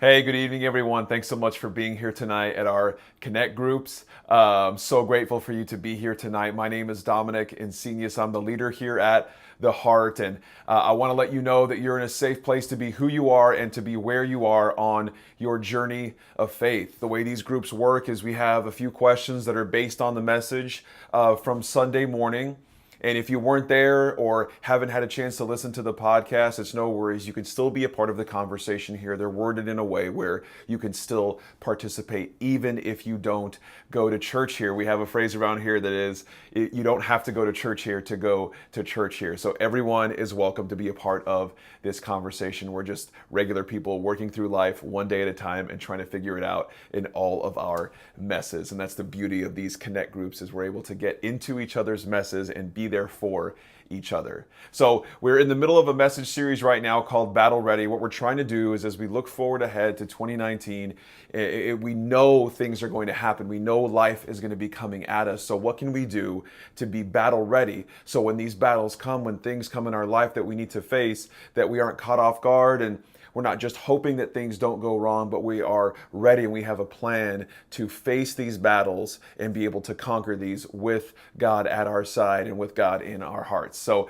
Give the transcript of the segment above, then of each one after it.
Hey, good evening, everyone. Thanks so much for being here tonight at our Connect groups. So grateful for you to be here tonight. My name is Dominic Insignius. I'm the leader here at The Heart, and I want to let you know that you're in a safe place to be who you are and to be where you are on your journey of faith. The way these groups work is we have a few questions that are based on the message from Sunday morning. And if you weren't there or haven't had a chance to listen to the podcast, it's no worries. You can still be a part of the conversation here. They're worded in a way where you can still participate, even if you don't go to church here. We have a phrase around here that is, you don't have to go to church here to go to church here. So everyone is welcome to be a part of this conversation. We're just regular people working through life one day at a time and trying to figure it out in all of our messes. And that's the beauty of these Connect groups, is we're able to get into each other's messes and be there for each other. So we're in the middle of a message series right now called Battle Ready. What we're trying to do is, as we look forward ahead to 2019, we know things are going to happen. We know life is going to be coming at us. So what can we do to be battle ready? So when these battles come, when things come in our life that we need to face, that we aren't caught off guard, and we're not just hoping that things don't go wrong, but we are ready and we have a plan to face these battles and be able to conquer these with God at our side and with God in our hearts. So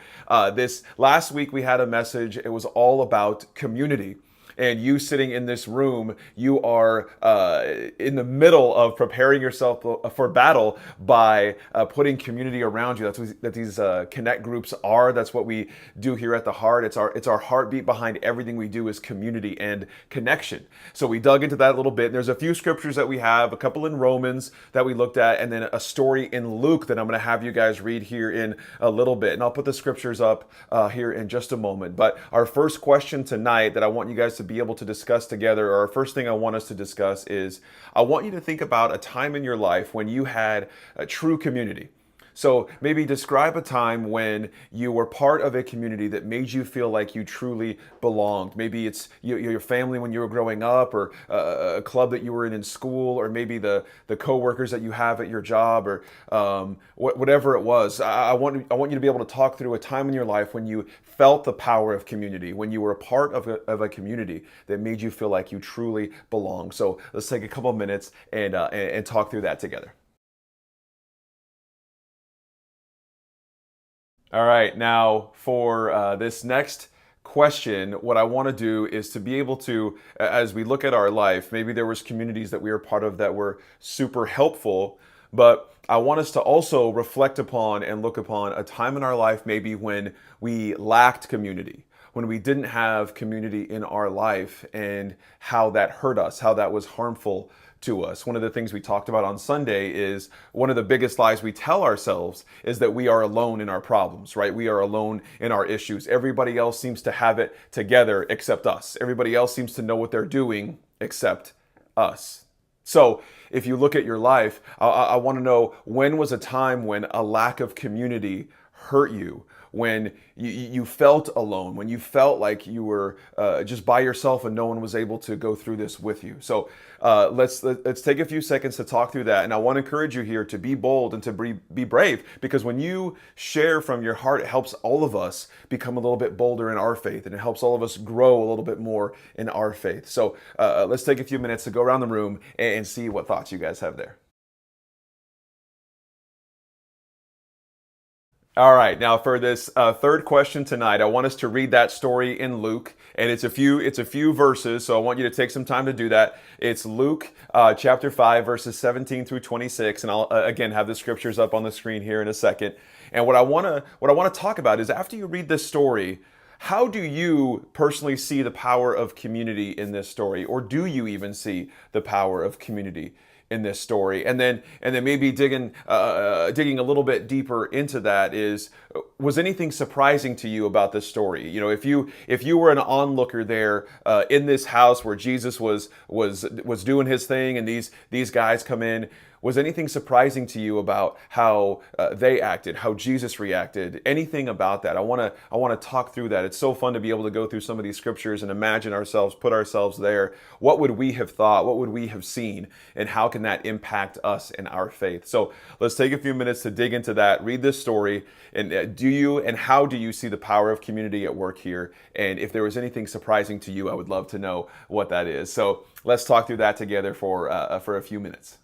this last week we had a message. It was all about community. And you sitting in this room, you are in the middle of preparing yourself for battle by putting community around you. That's what these Connect groups are. That's what we do here at The Heart. It's our heartbeat behind everything we do is community and connection. So we dug into that a little bit. There's a few scriptures that we have, a couple in Romans that we looked at, and then a story in Luke that I'm going to have you guys read here in a little bit. And I'll put the scriptures up here in just a moment. But our first question tonight that I want you guys to be able to discuss together, or our first thing I want us to discuss, is I want you to think about a time in your life when you had a true community. So maybe describe a time when you were part of a community that made you feel like you truly belonged. Maybe it's your family when you were growing up, or a club that you were in school, or maybe the coworkers that you have at your job, or whatever it was. I want you to be able to talk through a time in your life when you felt the power of community, when you were a part of a community that made you feel like you truly belong. So let's take a couple of minutes and talk through that together. All right, now for this next question, what I want to do is to be able to, as we look at our life, maybe there was communities that we were part of that were super helpful, but I want us to also reflect upon and look upon a time in our life maybe when we lacked community, when we didn't have community in our life, and how that hurt us, how that was harmful to us. One of the things we talked about on Sunday is one of the biggest lies we tell ourselves is that we are alone in our problems, right? We are alone in our issues. Everybody else seems to have it together except us. Everybody else seems to know what they're doing except us. So if you look at your life, I want to know, when was a time when a lack of community hurt you, when you felt alone, when you felt like you were just by yourself and no one was able to go through this with you. So let's take a few seconds to talk through that. And I want to encourage you here to be bold and to be brave, because when you share from your heart, it helps all of us become a little bit bolder in our faith, and it helps all of us grow a little bit more in our faith. So let's take a few minutes to go around the room and see what thoughts you guys have there. All right, now for this third question tonight, I want us to read that story in Luke, and it's a few verses, so I want you to take some time to do that. It's Luke chapter 5, verses 17 through 26, and I'll again have the scriptures up on the screen here in a second. And what I want to talk about is, after you read this story, how do you personally see the power of community in this story, or do you even see the power of community in this story? And then maybe digging a little bit deeper into that is, was anything surprising to you about this story? You know, if you were an onlooker there in this house where Jesus was doing his thing, and these guys come in, Was anything surprising to you about how they acted, how Jesus reacted? Anything about that? I want to talk through that. It's so fun to be able to go through some of these scriptures and imagine ourselves, put ourselves there. What would we have thought? What would we have seen? And how can that impact us in our faith? So let's take a few minutes to dig into that, read this story, and how do you see the power of community at work here? And if there was anything surprising to you, I would love to know what that is. So let's talk through that together for a few minutes.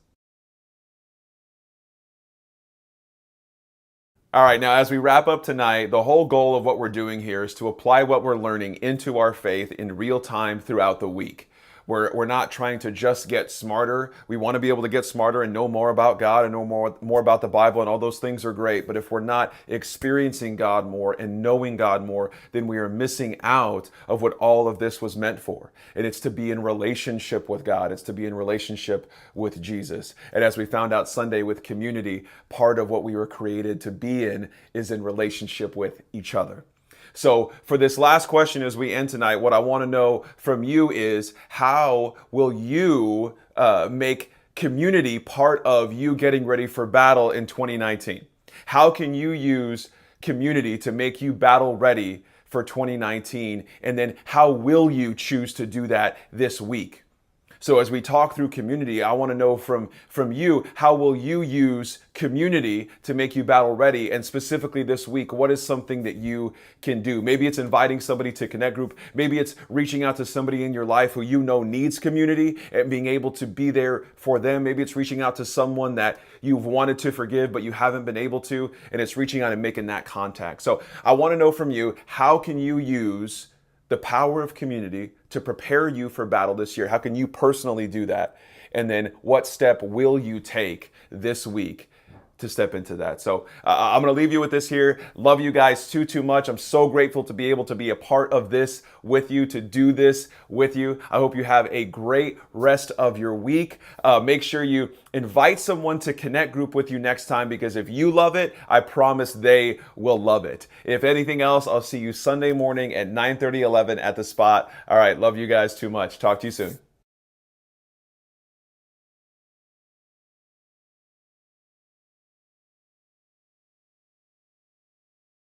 All right, now as we wrap up tonight, the whole goal of what we're doing here is to apply what we're learning into our faith in real time throughout the week. We're not trying to just get smarter. We want to be able to get smarter and know more about God and know more about the Bible, and all those things are great. But if we're not experiencing God more and knowing God more, then we are missing out of what all of this was meant for. And it's to be in relationship with God. It's to be in relationship with Jesus. And as we found out Sunday with community, part of what we were created to be in is in relationship with each other. So for this last question as we end tonight, what I want to know from you is, how will you make community part of you getting ready for battle in 2019? How can you use community to make you battle ready for 2019? And then how will you choose to do that this week? So as we talk through community, I want to know from you, how will you use community to make you battle ready? And specifically this week, what is something that you can do? Maybe it's inviting somebody to Connect Group. Maybe it's reaching out to somebody in your life who you know needs community and being able to be there for them. Maybe it's reaching out to someone that you've wanted to forgive, but you haven't been able to, and it's reaching out and making that contact. So I want to know from you, how can you use the power of community to prepare you for battle this year? How can you personally do that? And then what step will you take this week to step into that? So I'm going to leave you with this here. Love you guys too much. I'm so grateful to be able to be a part of this with you, to do this with you. I hope you have a great rest of your week. Make sure you invite someone to Connect Group with you next time, because if you love it, I promise they will love it. If anything else, I'll see you Sunday morning at 9:30, 11 at the spot. All right. Love you guys too much. Talk to you soon.